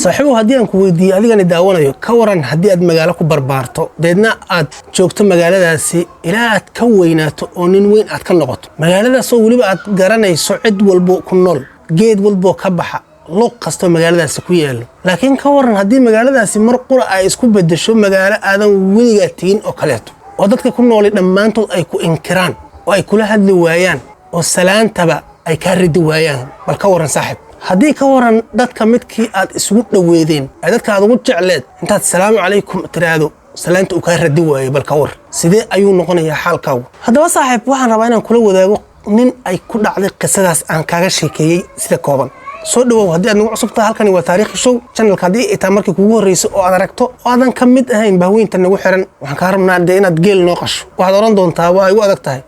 saaxiibo haddii aan ku weydiiyo adigana daawanayo ka waran haddii aad magaalo ku barbaarto deedna aad joogto magaaladaasi ilaa aad ka weynaato oo nin weyn aad ka noqoto magaaladaas oo waliba aad garanayso cid walbo ku nool geed walbo ka baxa luuq kasto magaaladaasi ku yaalo laakiin ka waran haddii magaaladaasi mar qura ay isku bedesho magaalo aadan weligaa tegin oo kaleeto oo dadka ku nool dhammaantood ay ku inkiraan oo ay kula hadli waayaan oo salaantaba ay ka ridi waayaan bal ka waran saaxiib haddii ka waran dadka midkii aad isugu dhaweedeen ay dadka aad ugu jecleed intaad salaamu calaykum tiraado salaanta uu ka ridi waayo bal ka war sidee ayuu noqonayaa xaalkaagu haddaba saaxiib waxaan rabaa inaan kula wadaago nin ay ku dhacday qisadaas aan kaaga sheekeeyey sida kooban soo dhawow haddii aad nagu cusubtahay halkani waa taariikh show channelka haddii ay tahay markii kugu horreysay oo aad aragto oo aadan ka mid ahayn bahweynta nagu xiran waxaan kaa rabnaa dee inaad geel noo qasho waxaad oran doontaa waa igu adag tahay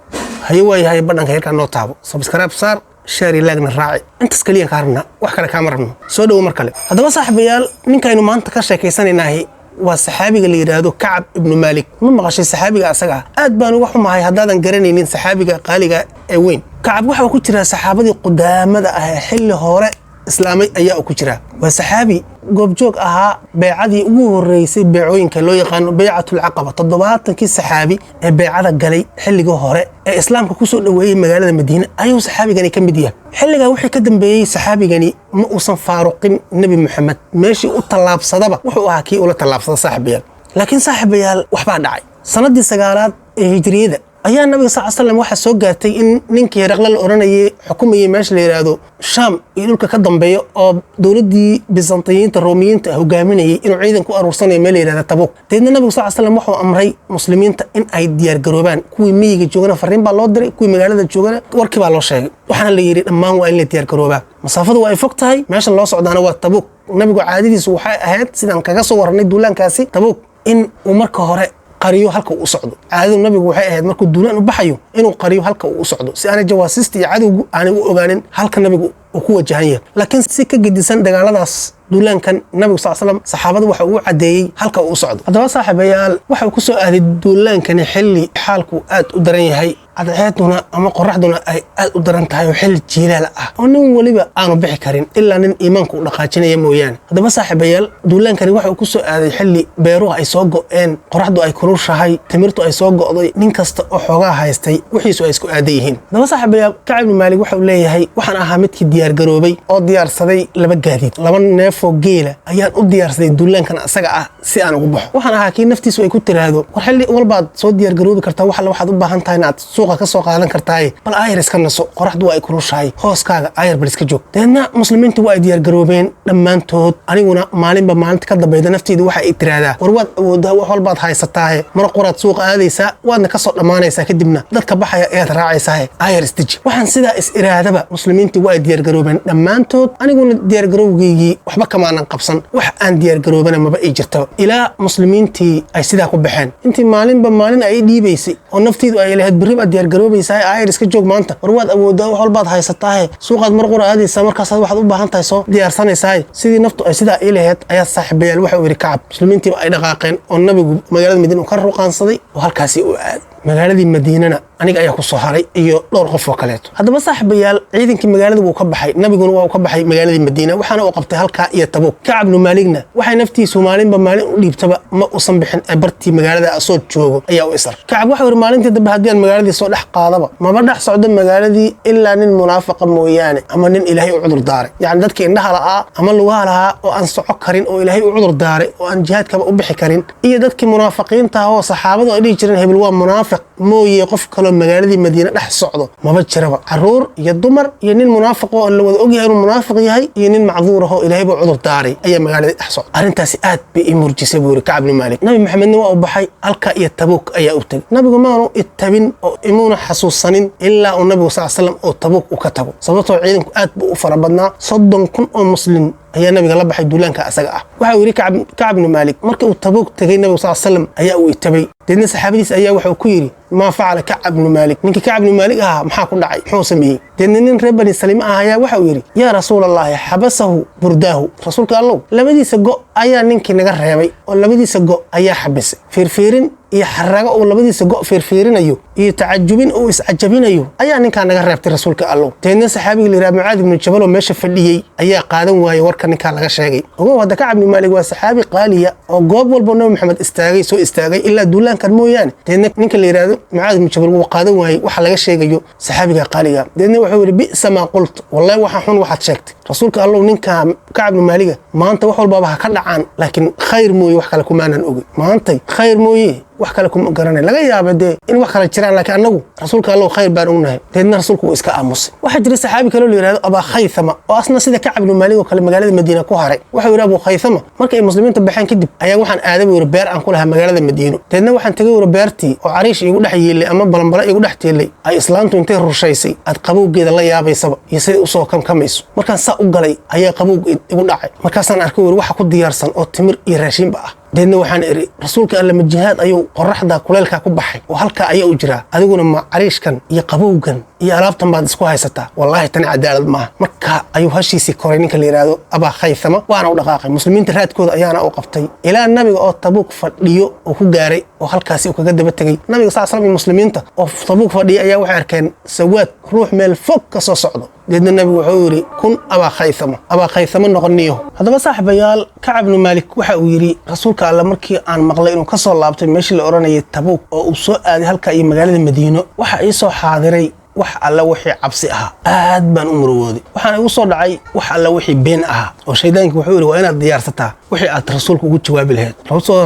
haye waayahay badhanka heerkaa noo taabo subscribe saar شاري لاجنا راعي انت سكليا كارنا وحكى لك عمرنا سودو مركله هذا صاحب يال نين كانوا ما انت كشيكيسانينا هي والصحابي اللي يرادو كعب ابن مالك ما مغشي صحابي اسغا اد بان وخو ماهي هدادان غرانينين صحابيga qaaliga ee weyn kacab waxa ku jira saxaabadii qudamada ah xilli hore islaamay ayaa ku jira waa saxaabi goob joog ahaa beecadii ugu horeysay beecooyinka loo yaqaan beecatul aqaba 70kii saxaabi ee beecada galay xilliga hore ee islaamka ku soo dhaweeyay magaalada Madiina ayuu saxaabigani ka mid yahay xilliga wixii ka dambeeyay saxaabigani ma uusan faaruqin nabi Muhammad meeshii u talaabsadaba wuxuu ahaa kii ula talaabsada saaxiibayaal laakiin saaxiibayaal waxba dhacay sanadii 9aad ee hijriyada ayaa nabiga sallallahu alayhi wasallam waxa soo gaartay in ninkii raqla la oranayay xukumayay meesha la yiraahdo Sham iyo dhulka ka dambeeyo oo dawladii Byzantine Roomiyiinta hogaaminayay inuu ciidan ku aruursanayo meel la yiraahdo Tabuk deedna nabiga sallallahu alayhi wasallam wuxuu amray muslimiinta in ay diyaar garoobaan kuwii miyiga joogana fariin baa loo diray kuwii magaalada joogana warkii baa loo sheegay waxaana la yiri dhammaan waa in la diyaar garoobaa masaafadu waa ay fog tahay meesha loo socdaana waa Tabuk nabigu caadadiisu waxay ahayd sidaan kaga soo warnay duulaankaasi Tabuk in uu marka hore qariyo halka uu socdo caadadu nabigu waxay ahayd markuu duulaan u baxayo inuu qariyo halka uu socdo si aan jawaasiista iyo cadowgu aan u ogaanin halka nabigu uu ku wajahan yahay laakiin si ka gedisan dagaaladaas duulaankan nabigu sallallahu alayhi wasallam saxaabadu waxa uu cadeeyay halka uu socdo hadaba saaxiibayaal waxa uu ku soo aaday duulaankan xilli xaalku aad u daran yahay cadceeduna ama qoraxduna ay aad u daran tahay xilli jiilaal ah oo nin waliba aanu bixi karin ilaa nin iimaanku u dhaqaajinaya mooyaan hadaba saaxiibayaal duulaankani waxa uu ku soo aaday xilli beeruhu ay soo go'een qoraxdu ay kulushahay timirtu ay soo go'day nin kasta oo xoogaa haystay wixiisu ay isku aaday hadaba saaxiibayaal Kacab ibn Malik waxa uu leeyahay waxaan ahaa midkii diyaar garoobay oo diyaarsaday laba gaadiid laba neef oo geela ayaan u diyaarsaday duulaankan asaga ah si aan ugu baxo waxaan ahaa kii naftiisu ay ku tiraado war xilli walbaad soo diyaar garoobi kartaa waxaad u baahan tahay inaad suuqa ka soo qaadan kartaa bal ayr iska naso qoraxdu ay kulushahay hooskaaga ayr bal iska joog deedna muslimiintu waa diyaar garoobeen dhammaantood aniguna maalinba maalinta ka dambeeyda nafteedu waxa ay tiraadaa war waad awoodaa wax walbaad haysataa mar qoraad suuqa aadaysaa waadna ka soo dhamaanaysaa kadibna dadka baxaya ayaad raacaysaa ayr istiji waxaan sidaa is iraadaba muslimiintu waa diyaar garoobeen dhammaantood aniguna diyaar garowgeygii waxba kama aanan qabsan wax aan diyaar garoobana maba ay jirto ilaa muslimiintii ay sidaa ku baxeen intii maalinba maalin ay dhiibaysay oo nafteedu ay lahayd bariba diyaar garoobaysaa ayr iska joog maanta war waad awoodaa wax walbaad haysataa suuqaad mar qora aadaysaa markaas waxaad u baahan tahay soo diyaarsanaysaa sidii naftu ay sidaa ay lahayd ayaa saaxiibayaal waxa uu yiri Kacab muslimiintii ay dhaqaaqeen oo nabigu magaalada Madiina ka ruqaansaday oo halkaasi u aaday magaaladii Madiinana aniga ayaa ku soo haray iyo dhowr qof oo kale hadaba saaxiibayaal ciidankii magaalada uu ka baxay nabiguna waa uu ka baxay magaaladii Madiina waxaana uu qabtay halka iyo Tabuk Kacab ibn Malikna waxay naftiisu maalinba maalin u dhiibtaba ma uusan bixin bartii magaalada soo joogo ayaa u isar Kacab waxa uu maalintii daba hadii magaaladii soo dhex qaadaba ma dhex socdo magaaladii ilaa nin munaafiq mooyaane ama nin Ilaahay u cudur daaray yaani dadkii indhaha laa ama lugaha lahaa oo aan soco karin oo Ilaahay u cudur daaray oo aan jihaadkaba u bixi karin iyo dadkii munaafiqiinta oo saxaabadu ay dhigeen hebel waa munaafiq mooyee qof kale magaaladii Madiina dhex socdo maba jiraba caruur iyo dumar iyo nin munaafiq oo la wada ogyahay inuu munaafiq yahay iyo nin macduur ah oo Ilaahay buu cudur daaray ayaa magaalada dhex socdo arintaasi aad bay imurjisay buuri Kacab ibn Malik nabi Maxamedna waa u baxay halka iyo Tabuk ayaa u tagay nabigu ma aanu ittabin oo imuuna xasuusanin ilaa uu nabigu sallallahu alayhi wasallam oo Tabuk u ka tago sababtoo ciidanku aad buu u farabadnaa 30,000 oo muslim ayaa nabiga la baxay duulaanka asaga ah waxa uu yiri Kacab ibn Malik markii uu Tabuk tagay nabiga sallallahu alayhi wasallam ayaa uu itabay deedna saxaabadiis ayaa waxa uu ku yiri ma faala Kacab ibn Malik ninka Kacab ibn Malik maxaa ku dhacay muxuu sameeyay deedna nin reer Bani Salim ayaa waxa uu yiri yaa rasuulullaahi habasahu burdahu rasuulka Allah labadiisa go ayaa ninkii naga reebay oo labadiisa go ayaa xabisay fiirfiirin iyo xarago oo labadiisa go' fiirfiirinayo iyo tacajubin oo iscajabinayo ayaa ninkaan naga reebtay rasuulka allow deedna saxaabiga la yiraahdo Mucaad ibn Jabal oo meesha fadhiyay ayaa qaadan waayay warka ninkaan laga sheegay ogow hadda Kacab ibn Maalik waa saxaabi qaaliya oo goob walba Nabi Maxamed soo istaagay ilaa duulaankan mooyaane deedna ninka la yiraahdo Mucaad ibn Jabal wuu qaadan waayay waxa laga sheegayo saxaabiga qaaliga deedna wuxuu yiri bi'sa ma qult wallahi waxa xun waxaad sheegtay rasuulka allow ninka Kacab ibn Maalik maanta wax walba ka dhacaan laakiin khayr mooyee wax kale kuma aanan ogi maanta khayr mooyee wax kale kuma garanay laga yaabay in wax kale jiraan laakiin anagu rasuulka allow khayr baan ognahay deedna rasuulku wuu iska aamusay waxa jira saxaabi kale oo la yiraahdo Abu Khaythama oo asna sida Kacab ibn Maalik oo kale magaalada Madiina ku haray waxa uu yiraahdo Abu Khaythama markay muslimiinta baxeen kadib ayaa waxaan aaday yiri beer aan ku lahaa magaalada Madiina deedna waxaan tagay yiri beertii oo cariish igu dhex yeelay ama balanbala igu dhex teelay ay islaantu intay rushaysay ad qabowgeeda la yaabaysaba iyo sidii u soo kamkamayso markaan saa u galay ayaa qabowg igu dhacay markaasaan arkay yiri waxa ku diyaarsan oo timir iyo raashin ba ah deedna waxaan iri rasuulka alla ma jihaad ayuu qorraxda kuleelka ku baxay oo halka ayaa u jira adiguna ma cariishkan iyo qabowgan iyo alaabtan baad isku haysataa wallahi tan cadaalad ma marka ayuu hashiisi koray ninka la yiraahdo Abu Khaythama waana u dhaqaaqay muslimiinta raadkooda ayaana u qabtay ilaa nabiga oo Tabuk fadhiyo oo ku gaaray oo halkaasi uu kaga daba tagay nabiga sallallahu alayhi muslimiinta oo Tabuk fadhiyo ayaa waxay arkeen sawaad ruux meel fog ka soo socdo deedna nabigu wuxuu yiri kun Abu Khaythama noqoniyo hadaba saaxiibayaal Kacab ibn Maalik waxa uu yiri rasuulka alla markii aan maqlay inuu ka soo laabtay meeshii la oranayay Tabuk oo uu soo aaday halka iyo magaalada Madiino waxa ay soo xaadiray wax alla wixii cabsi ahaa aad baan u murugooday waxaan igu soo dhacay wax alla wixii been ahaa oo shaydaanku wuxuu yiri waa inaad diyaarsataa wixii aad rasuulku ugu jawaabi lahayd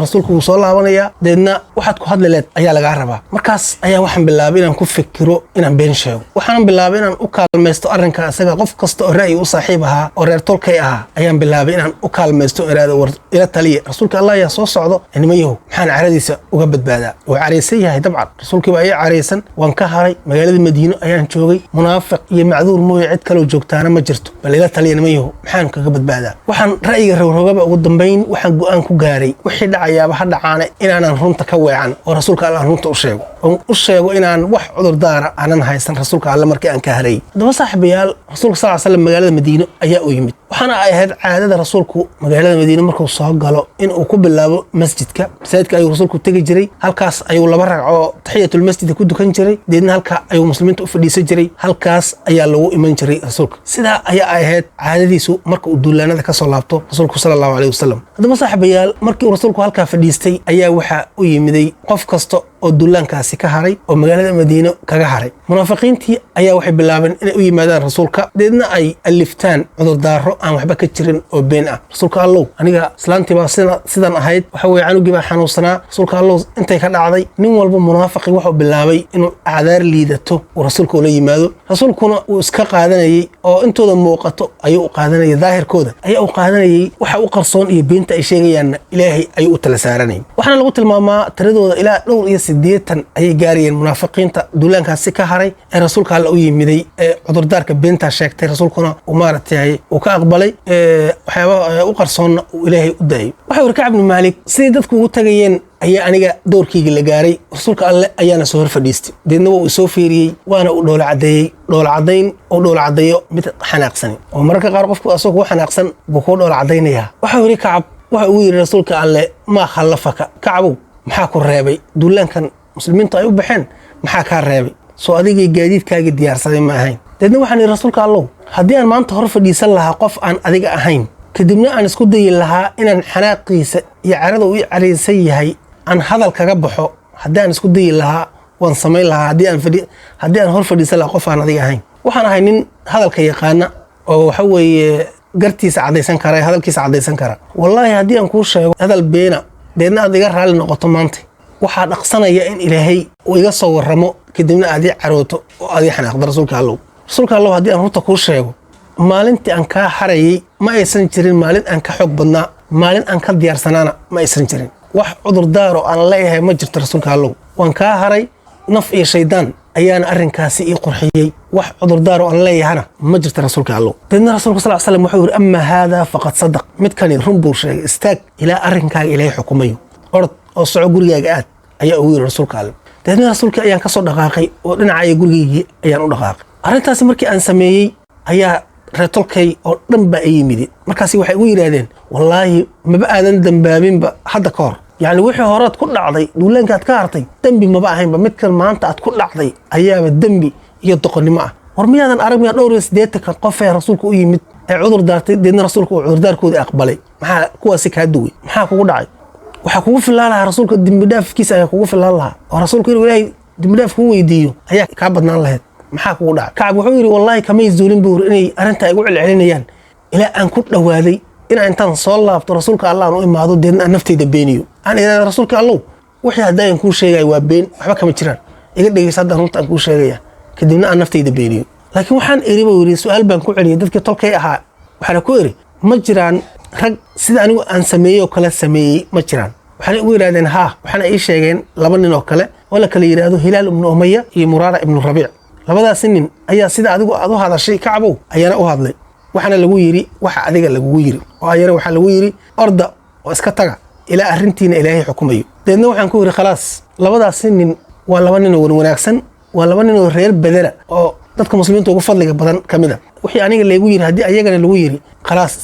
rasuulku wuu soo laabanaya deedna waxaad ku hadli lahayd ayaa laga rabaa markaas ayaa waxaan bilaabay inaan ku fikiro inaan been sheego waxaan bilaabay inaan u kaalmaysto arrinka asaga qof kasta oo ra'yi u saaxiib ahaa oo reer tolkay ahaa ayaan bilaabay inaan u kaalmaysto iraado war ila taliye rasuulka Allah ayaa soo socdo inimayo maxaan caradiisa uga badbaadaa oo careysan yahay dabcan rasuulkii baa ay careysan waan ka haray magaalada Madiino ayaan joogay munaafiq iyo macduur mooy cid kale oo joogtaana ma jirto bal ila taliye inimayo maxaan kaga badbaadaa waxaan ra'yiga rowrogaba ugu dambeyn waxaan go'aan ku gaaray wixii dhacayaaba ha dhacaana inaan runta ka weecan oo rasuulka Allah runta u sheego inaan wax cudur daara aanan haysan rasuulka Allah markii aan ka haray daba saaxiibayaal rasuulka sallallahu alayhi wasallam magaalada Madiino ayaa u yimid waxaana ay ahayd caadada rasuulku magaalada Madiino markuu soo galo in uu ku bilaabo masjidka ayuu rasuulku tagi jiray halkaas ayuu laba ragco tahiyatul masjid ku dukan jiray deedna halka ayuu muslimiinta u fadhiisan jiray halkaas ayaa lagu iman jiray rasuulka sidaa ayaa ay ahayd caadadiisu marka uu duulaanada ka soo laabto rasuulku sallallahu alayhi wasallam hadaba saaxiibayaal markii rasuulku halka fadhiistay ayaa waxa u yimiday qof kasto oo duulaankaasi ka haray oo magaalada Madiino kaga haray munaafiqiintii ayaa waxay bilaabeen inay u yimaadaan rasuulka deedna ay aliftaan cudur daaro aan waxba ka jirin oo been ah rasuulka Allah aniga islaantii baa sidan ahayd waxa way canugi baa xanuunsanaa rasuulka Allah intay ka dhacday nin walba munaafiqi wuxuu bilaabay inuu acdaar liidato oo rasuulku la yimaado rasuulkuna uu iska qaadanayay oo intooda muuqato ayuu qaadanayay daahirkooda ayuu qaadanayay waxa uu qarsoon iyo beenta ay sheegayaan Ilaahay ayuu u tala saaranay waxana lagu tilmaamaa tiradooda ilaa dhowr iyo 80 ay gaariyeen munaafiqiinta duulaankaasi ka haray ee rasuulka Allah u yimiday ee cudurdaarka beenta sheegtay rasuulkuna uu maartay uu ka aqbalay waxyaabo u qarsoon uu Ilaahay u daayay waxa uu Kacab ibn Maalik sidii dadku ugu tagayeen ayaa aniga doorkayga la gaaray rasuulka Allah ayaana soo hor fadhiistay deedna wuu soo fiiriyay waana u dhoola cadeeyo mid xanaaqsan oo marka qaar qofku asoo xanaaqsan buu ku dhoola cadeynaya waxa uu Kacab waxa uu yiri rasuulka Allah ma khallafaka Kacab maxaa ku reebay duulaankan muslimiintu ay u baxeen maxaa ka reebay soo adigii gaadiidkaaga diyaarsaday ma ahayn deedna waxaan rasuulka Allah haddii aan maanta hor fadhiisan lahaa qof aan adiga ahayn kadibna aan isku dayi lahaa inaan xanaaqiisa iyo carada uu careysan yahay aan hadal kaga baxo haddii aan isku dayi lahaa waan sameyn lahaa haddii aan hor fadhiisan lahaa qof aan adiga ahayn waxaan ahay nin hadalka yaqaana oo waxa weeye gartiisa cadaysan kara hadalkiisa cadaysan kara wallahi haddii aan kuu sheego hadal beena deedna aad iga raali noqoto maanta waxaa dhaqsanaya in Ilaahay uu iga soo waramo kadibna aad carooto oo aad xanaaqdo rasuulka Allah haddii aan runta kuu sheego maalintii aan ka harayay ma aysan jirin maalin aan ka xog badnaa maalin aan ka diyaarsanaana ma aysan jirin wax cudur daaro aan leeyahay ma jirto rasuulka Allah waan ka haray naf iyo shaydaan ayaana arrinkaasi ii qurxiyay wax cudur daaro aan leeyahana ma jirto rasuulka Allah deedna rasuulka sallallahu alayhi wasallam wuxuu yiri amma hada faqad sadaq midkani run buu sheegay istaag ila arrinkaaga Ilaahay xukumayo orod oo soco gurigaaga aad ayaa uu yiri rasuulka Allah deedna rasuulka ayaan ka soo dhaqaaqay oo dhinaca gurigayga ayaan u dhaqaaqay arrintaasi markii aan sameeyay ayaa reetolkay oo dhan baa yimid markaasi waxay ugu yiraahdeen wallahi maba aadan dambaabinba hadda ka hor يعني wixii horaad ku dhacday duulaanka aad ka hartay dambi ma ahaynba midkan maanta aad ku dhacday ayaaba dambi iyo doqonnimo ah war miyaadan arag miyaa dhowr iyo 80 qof ee rasuulku u yimid ay cudur daartay deedna rasuulku cudurdaarkooda aqbalay maxaa kuwaasi ka duway maxaa kugu dhacay waxa kugu filaan lahaa rasuulka dambi dhaafkiisa ayaa kugu filaan lahaa oo rasuulku inuu ilaahay dambi dhaaf ku weydiiyo ayaa ka badnaan lahayd maxaa kugu dhacay kacab wuxuu yiri wallahi kamay zuulin buur inay arinta igu celcelinayaan ilaa aan ku dhawaaday in intaan soo laabto rasuulka Allah oo imaado deedna naftayda beeniyo aan ilaa rasuulka Allah wixii hadaan ku sheegay waa been waxba kama jiraan iga dhageysa hadda runta aan ku sheegaya kadibna aan naftayda beeniyo laakiin waxaan iriba wiri su'aal baan ku celiyay dadkii tolkay ahaa waxaan ku iri ma jiraan rag sida anigu aan sameeyo kala sameeyay ma jiraan waxaan u yiraahdeen waxaan ay sheegeen laba nin oo kale oo la kala yiraahdo Hilaal ibn Umayya iyo Murara ibn Rabi' labadaas nin ayaa sida adigu aad u hadashay Kacbow ayana u hadlay waxana lagu yiri waxa adiga lagu yiri oo ayana waxa lagu yiri orda oo iska taga ila arintiina Ilaahay xukumayo deedna waxaan ku yiri khalaas labadaas nin waa laba nin oo wanaagsan waa laba nin oo reer Badar oo dadka muslimiinta ugu fadliga badan kamida wixii aniga lagu yiri hadii ayagana lagu yiri khalaas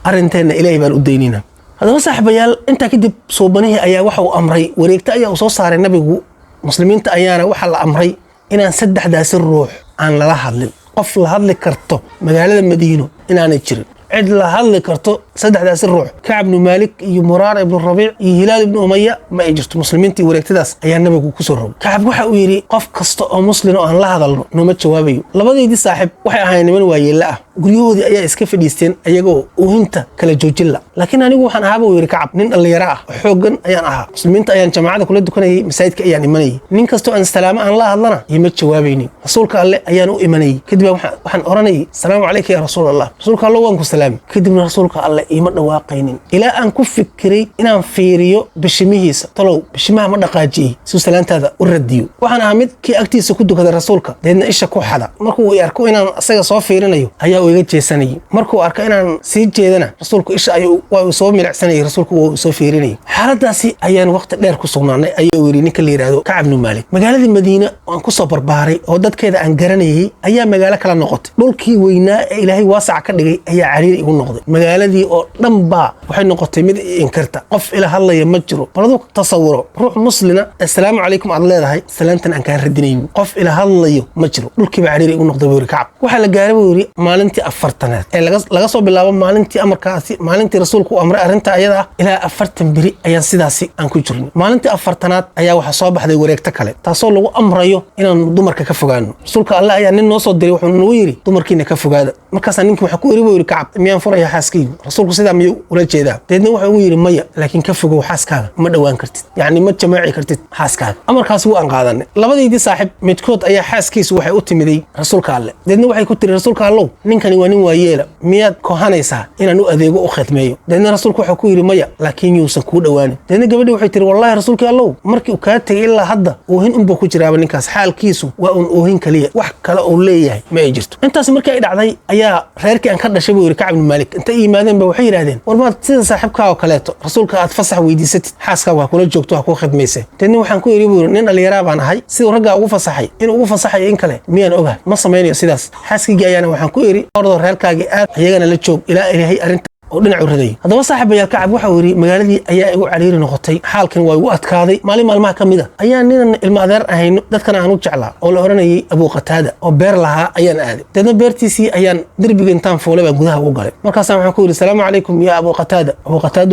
arinteena Ilaahay baan u deynina hadaba saaxiibayaal inta kadib soobanihi ayaa waxa uu amray wareegta ayaa soo saaray nabigu muslimiinta ayaana waxa la amray inaan saddexdaas ruux aan la hadlin qof la hadli karto magaalada Madiino inaanay jirin cid la hadli karto saddexdaas ruux Kacb ibn Malik iyo Murara ibn Rabi' iyo Hilaal ibn Umayya ma ay jirto muslimiintii wareegtadaas ayaa nabigu ku soo rogay Kacb waxa uu yiri qof kasta oo muslim oo aan la hadalno nooma jawaabayo labadeedii saaxiib waxay ahaayeen niman waayeela ah guryahoodii ayaa iska fadhiisteen ayagoo oohinta kala joojila laakiin anigu waxaan ahaaba yiri Kacb nin dhalinyaro ah xoogan ayaan ahaa muslimiinta ayaan jamaacada kula dukanayay masaajidka ayaan imanayay nin kasta oo aan salaamo aan la hadlana ima jawaabaynin rasuulka Allah ayaan u imanayay kadib waxaan oranayay salaamu alayka ya rasuulallah rasuulka Allah waan ku salaamay kadibna rasuulka Allah ima dhawaaqaynin ilaa aan ku fikiray inaan fiiriyo bishimihiisa talow bishimaha ma dhaqaajiyay soo salaantada u radiyo waxaan ahaa mid kii agtiisa ku dukada rasuulka deedna isha ku xada markuu uu arko inaan asaga soo fiirinayo ayaa uu iga jeesanay markuu arko inaan sii jeedana rasuulku isha ayuu waa soo milicsanay rasuulku wuu soo fiirinay xaaladaasi ayaan waqti dheer ku sugnaanay ayuu yiri ninka la yiraahdo Kacb ibn Malik magaalada Madiina aan ku soo barbaaray oo dadkeeda aan garanayay ayaa magaalo kala noqotay dhulkii weynaa ee Ilaahay waasac ka dhigay ayaa cariir igu noqday magaaladii oo dhanba waxay noqotay mid inkarta qof ila hadlaya ma jiro baladu tasawiro ruux muslina assalaamu alaykum aad leedahay salaantan aan ka radinayn qof ila hadlayo ma jiro dhulkii ba cariir igu noqday buu Kacb waxa la gaaray buu yiri maalintii afartanaad ee laga soo bilaabo maalintii amarkaasi maalintii rasuulku amray arinta ayada ilaa 40 biri ayaan sidaasi aan ku jirnay maalintii afartanaad ayaa waxa soo baxday wareegta kale taasoo lagu amrayo inaan dumarka ka fogaano rasuulka Allah ayaa nin noo soo diray wuxuu nagu yiri dumarkiina ka fogaada markaas ninkii waxa ku yiri Kacb miyaan furaya xaaskii rasuulku sidaa miyuu ula jeedaa deedna waxa uu yiri maya laakiin ka fogow xaaskaaga ma dhawaan kartid yaani ma jamaaci kartid xaaskaaga amarkaas uu aan qaadanay labadeedii saaxiib midkood ayaa xaaskiisu waxay u timiday rasuulka Allah deedna waxay ku tiri rasuulka Allah ninkani waa nin waayeela miyaad kohanaysaa inaan u adeego u khidmeeyo deedna rasuulku waxa ku yiri maya laakiin yuusan ku dhawaanin deedna gabadhii waxay tiri wallahi rasuulka Allah markii uu ka tagay ilaa hadda oohin unba ku jiraaba ninkaas xaalkiisu waa oohin kaliya wax kale oo leeyahay ma ay jirto intaas markii ay dhacday ayaa reerkii aan ka dhashay buu yiri Kacb ibn Malik inta yimaadeen ba waxay yiraahdeen warmaad sida saaxiibka oo kaleeto rasuulka aad fasax weydiisatid xaaskaaga waa kula joogto waa ku khidmeysay deedna waxaan ku yiri buu nin dhalinyaro baan ahay sidoo ragga ugu fasaxay in ugu fasaxay in kale miyaan ogahay ma sameeyo sidaas xaaskii ayaana waxaan ku yiri ordo reerkaaga aad ayagana la joog ilaa Ilaahay arinta oo dhinac u raday hadaba saaxiibayaal Kacb waxa uu yiri magaaladii ayaa igu cariiri noqotay xaalkan waa igu adkaaday maalmaha kamida ayaa nin ilma adeer ahayn dadkana aan u jeclaa oo la oranayay Abu Qatada oo beer lahaa ayaan aaday dadna beertiisii ayaan darbiga intaan foolay baan gudaha ugu galay markaas waxaan ku yiri salaamu alaykum ya Abu Qatada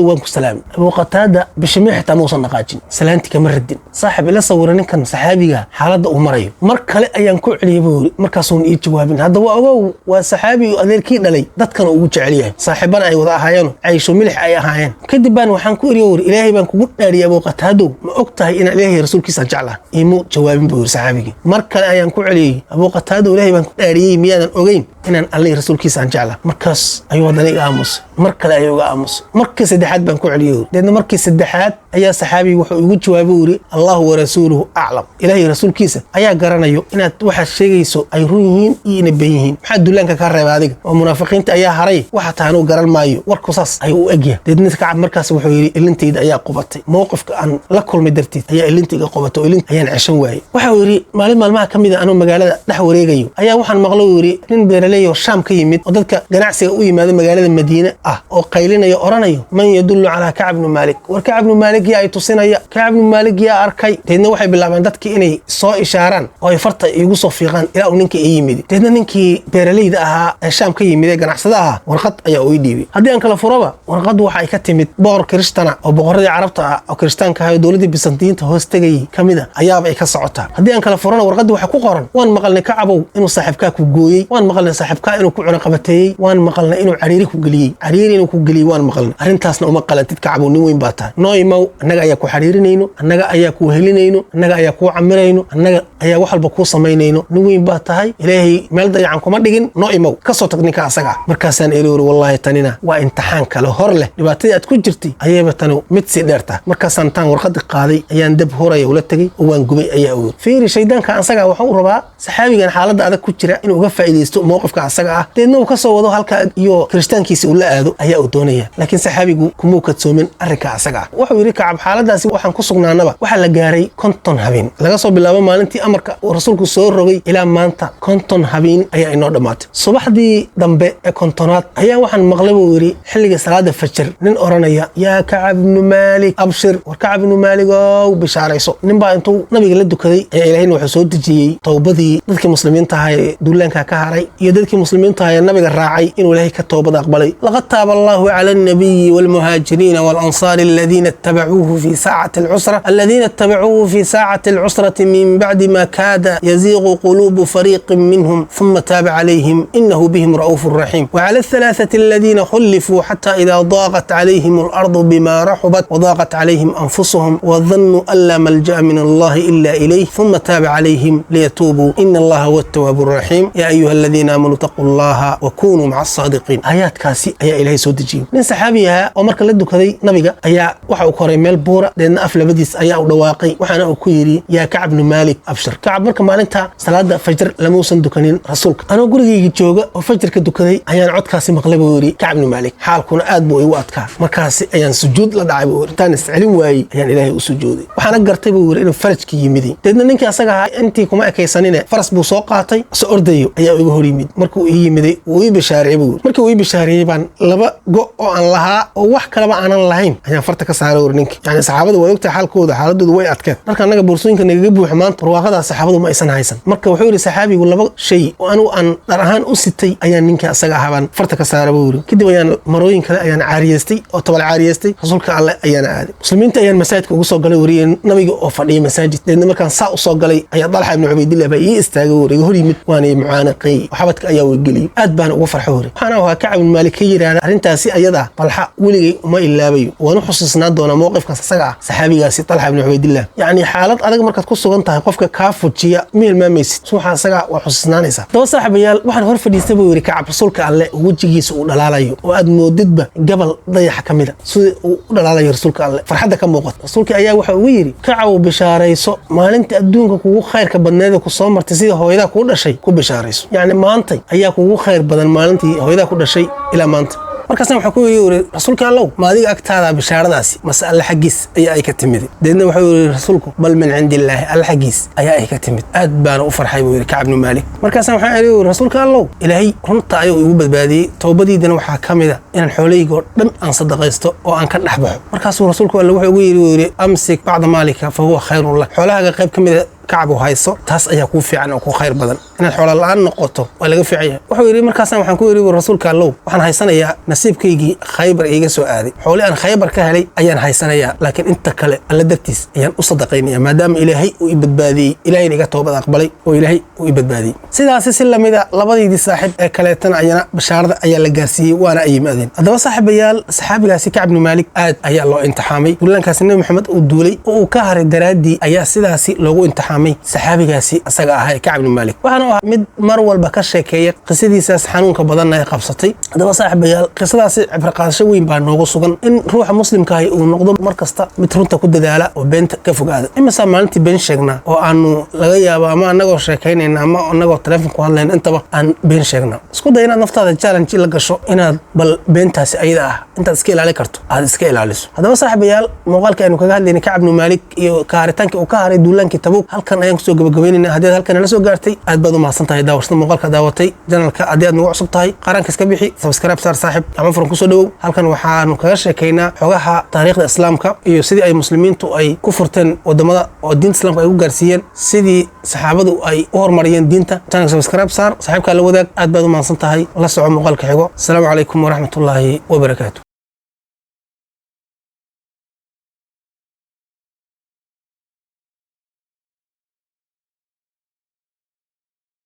waan ku salaamay Abu Qatada bishimiixta muusan dhaqaajin salaanti kama radin saaxiib ila sawira ninkan saxaabiga xaaladda uu marayo mar kale ayaan ku celiyay buu markaas uu ii jawaabin hadda waa ogow waa saxaabi adeerkii dhalay dadkan ugu jecel yahay saaxiibana ay ahaayeen aysho milix ay ahaayeen kadib baan waxaan ku iriyo Ilaahay baan kugu dhaariyay Abu Qatada ma ogtahay in Ilaahay rasuulkiisa jeclaa iimu jawaabin buu saxaabigi mar kale ayaan ku celiyay Abu Qatada Ilaahay baan ku dhaariyay miyaadan ogeyn inaan Allah rasuulkiisa jeclaa markaas ayuu wadaniga aamus mar kale ayuu aamus markii saddexaad baan ku celiyay deedna markii saddexaad ayaa saxaabigu wuxuu ugu jawaabay uri Allahu wa rasuuluhu a'lam Ilaahay rasuulkiisa ayaa garanayo inaad waxa sheegayso ay run yihiin iyo inay been yihiin maxaa duulaanka ka reebay adiga oo munaafiqiinta ayaa haray waxa taanu garan maayo iyo warku saas ay u egya deedna Kacab markaas wuxuu yiri ilintayda ayaa qubatay mowqifka aan la kulmay dartiid ayaa ilintayga qubato ilint ayaan ceshan waayay waxa yiri maalin maalmaha kamid ah anoo magaalada dhex wareegayo ayaa waxaan maqlay yiri nin beeraley oo Shaam ka yimid oo dadka ganacsiga u yimaado magaalada Madiina ah oo qaylinayo oranayo man yadullu ala Kacab ibn Malik war Kacab ibn Malik yaa ay tusinaya Kacab ibn Malik yaa arkay deedna waxay bilaabeen dadkii inay soo ishaaraan oo ay farta igu soo fiiqaan ilaa uu ninkii ay yimid deedna ninkii beeraleyda ahaa ee Shaam ka yimid ee ganacsada ahaa warqad ayaa uu dhiibay haddii aan kala furaba warqad waxa ay ka timid boqor Kiristana oo boqoradii Carabta ah oo Kiristaanka ah dawladda Byzantine hoos tagay kamida ayaaba ay ka socotaa haddii aan kala furana warqad waxa ku qoran waan maqalnay Kacabow inuu saaxiibka ku gooyay waan maqalnay saaxiibka inuu ku cuna qabateeyay waan maqalnay inuu cariiri ku galiyay cariiri inuu ku galiyay waan maqalnay arintaasna uma qalantid Kacabow nin weyn baa tahay nooymow annaga ayaa ku xariirinayno annaga ayaa ku helinayno annaga ayaa ku camirayno annaga ayaa wax walba ku samaynayno nin weyn baa tahay ilaahay meel dayacan kuma dhigin nooymow ka soo tag ninka asaga markaasaan eeyoor wallahi tanina waa imtixaan kale hor leh dhibaatadii aad ku jirtay ayayba tanu mid si dheerta markaasaan taan warqad qaaday ayaan dab horay ula tagay oo waan gubay ayaa uu fiiri shaydaanka asaga waxa uu rabaa saxaabigan xaaladda adag ku jira inuu uga faa'iideysto mowqifka asaga ah deedna uu ka soo wado halka iyo Kiristaankiisa uu la aado ayaa uu doonaya laakiin saxaabigu kuma kadsoomin arrinka asaga ah wuxuu yiri Kacab xaaladaasi waxaan ku sugnaanaba waxa la gaaray 50 habeen laga soo bilaabo maalintii amarka uu rasuulku soo rogay ilaa maanta 50 habeen ayaa inoo dhamaatay subaxdii dambe ee 50aad ayaa waxaan maqlay buu yiri xilliga salaada fajr nin oranaya yaa Kacab ibn Malik abshir war Kacab ibn Malik oo bishaarayso nin baa intuu nabiga la dukaday ee Ilaahayna wuxuu soo dejiyay tawbadii dadkii muslimiinta ahaa duulaanka ka haray iyo dadkii muslimiinta ahaa nabiga raacay inuu Ilaahay ka toobad aqbalay laqad taaba Allahu ala an-nabiy wal muhajirin wal ansar alladhina ittaba'uuhu fi sa'ati al-usra alladhina ittaba'uuhu fi sa'ati al-usrati min ba'di ma kada yazighu qulubu fariqin minhum thumma taba alayhim innahu bihim ra'ufur rahim wa ala ath-thalathati alladhina khulifu hatta idha daqat alayhim al-ardu bima rahabat wa daqat alayhim anfusuhum wa dhannu an la malja'a min Allah illa ilayhi thumma taba alayhim liyatubu inna Allah huwa at-tawwabur rahim ya ayyuha alladhina amanu taqullaha wa kunu ma'as sadiqin ayatkaasi ayaa Ilaahay soo dejiyay nin saxaabiga oo marka la dukaday nabiga ayaa waxa uu koray meel buura deedna af labadiis ayaa u dhawaaqay waxaana uu ku yiri yaa Kacab ibn Malik abshir Kacab marka maalinta salaada fajr lama uusan dukanin rasuulka anoo gurigeyga jooga oo fajrka dukaday ayaan codkaasi maqlay buu yiri Kacab ibn Malik xaalkuna aad buu igu adkaa markaas ayaan sujuud la dhacay buu yiri taan iscelin waayay ayaan Ilaahay u sujuuday waxaana gartay buu yiri inuu farajki yimid deedna ninkii asaga ahaa intii kuma ekaysanine faras buu soo qaatay soo ordayo ayaa igu hor yimid markuu ii yimiday uu ii bishaariyay buu markii uu ii bishaariyay baan laba go oo aan lahaa oo wax kale aanan lahayn ayaan farta ka saaray ninkii yani saxaabadu way ogtahay xaalkooda xaaladoodu way adkeen marka anaga boorsooyinka naga buuxo maanta ruwaaqada saxaabadu ma aysan haysan marka wuxuu yiri saxaabigu laba shay oo anu aan dhar ahaan u sitay ayaan ninkii asaga ahaban farta ka saaray buu yiri kadib ayaan marooyin kale ayaan caariyeystay oo tabal caariyeystay rasuulka Allah ayaan aaday muslimiinta ayaan masaajidka ugu soo galay wariyeen nabiga oo fadhiya masaajid deedna markaan saa u soo galay ayaa Talha ibn Ubaydillah baa ii istaagay wariga hor yimid waana mucaanaqay waxbadka ayaa wegeliyay aad baan ugu farxay hore waxaana waa Kacab ibn Malik yiraahdo arintaasi ayada Talha weligay uma ilaabayo waana xusuusnaa doona mowqifkaas asaga ah saxaabigaasi Talha ibn Ubaydillah yani xaalad adag markaad ku sugan tahay qofka ka fujiya meel ma meesid suuxa asaga waa xusuusnaanaysa daba saaxiibayaal waxaan hor fadhiistay buu yiri Kacab rasuulka Allah wajigiisa uu dhalaalayo oo aad moodidba gabal dayax kamida sida uu dhalaalayo rasuulka Allah farxada ka muuqato rasuulka ayaa waxa uu yiri Kacab bishaarayso maalinta adduunka kugu khayrka badneed ku soo martay sida hooyada ku dhashay ku bishaarayso yani maanta ayaa kugu khayr badan maalintii hooyada ku dhashay ilaa maanta markaasna waxa ku yiri rasuulka Allah ma adiga agtaada bishaaradaasi mas'ala xaqiis ayaa ay ka timid deedna waxa yiri rasuulku bal min indillaahi al xaqiis ayaa ay ka timid aad baan u farxay buu yiri Kacab ibn Malik markaasna waxa yiri rasuulka Allah ilaahay runta ayuu igu badbaadiyay toobadiidana waxa kamida in xooleygo dhan aan sadaqaysto oo aan ka dhaxbaxo markaasuu rasuulku Allah wuxuu ugu yiri amsik ba'da malika fa huwa khayrun lak xoolaha qayb kamida Kacab hayso taas ayaa ku fiican oo ku khayr badan in xoolo la'aan noqoto waa laga fiicay wuxuu yiri markaasna waxaan ku yiri rasuulka Allah waxaan haysanayaa nasiibkaygii Khaybar iga soo aaday xoolo aan Khaybar ka helay ayaan haysanayaa laakiin inta kale alla dartiis ayaan u sadaqaynaya maadaama Ilaahay uu i badbaadiyay Ilaahay iga toobad aqbalay oo Ilaahay uu i badbaadiyay sidaas si lamida labadii saaxib ee kale tan ayana bashaarada ayaa la gaarsiiyay waana ay yimaadeen hadaba saaxiibayaal saxaabigaasi Kacab ibn Malik aad ayaa loo imtixaamay duulaankaas Nabi Maxamed uu duulay oo uu ka haray daraadii ayaa sidaasi loogu imtixaamay imtixaamay saxaabigaasi asaga ahaa Kacab ibn Malik waxaana ahaa mid mar walba ka sheekeeya qisadiisaas xanuunka badan ay qabsatay hadaba saaxiibayaal qisadaasi cibra qaadasho weyn baa noogu sugan in ruuxa muslimka ah uu noqdo markasta mid runta ku dadaala oo beenta ka fogaada imisa maalintii been sheegna oo aanu laga yaabo ama anagoo sheekaynayna ama anagoo telefoon ku hadlayna intaba aan been sheegna isku day inaad naftaada challenge la gasho inaad bal beentaasi ayada ah intaad iska ilaalin karto aad iska ilaaliso hadaba saaxiibayaal muuqaalka aynu kaga hadlaynay Kacab ibn Malik iyo kaaritaanka uu ka haray duulaankii Tabuk halkan ayaan kusoo gabagabeynayna haddii halkan la soo gaartay aad baad u mahadsantahay daawashada muuqaalka daawatay channelka haddii aad nagu cusub tahay qaranka iska bixi subscribe saar saaxiib ama furan kusoo dhawow halkan waxaanu kaga sheekaynaa xogaha taariikhda islaamka iyo sidii ay muslimiintu ay ku furteen wadamada oo diinta islaamka ay ku gaarsiiyeen sidii saxaabadu ay u horumariyeen diinta channel subscribe saar saaxiibka la wadaag aad baad u mahadsantahay la soco muuqaalka xigo assalaamu calaykum waraxmatullaahi wabarakaatuh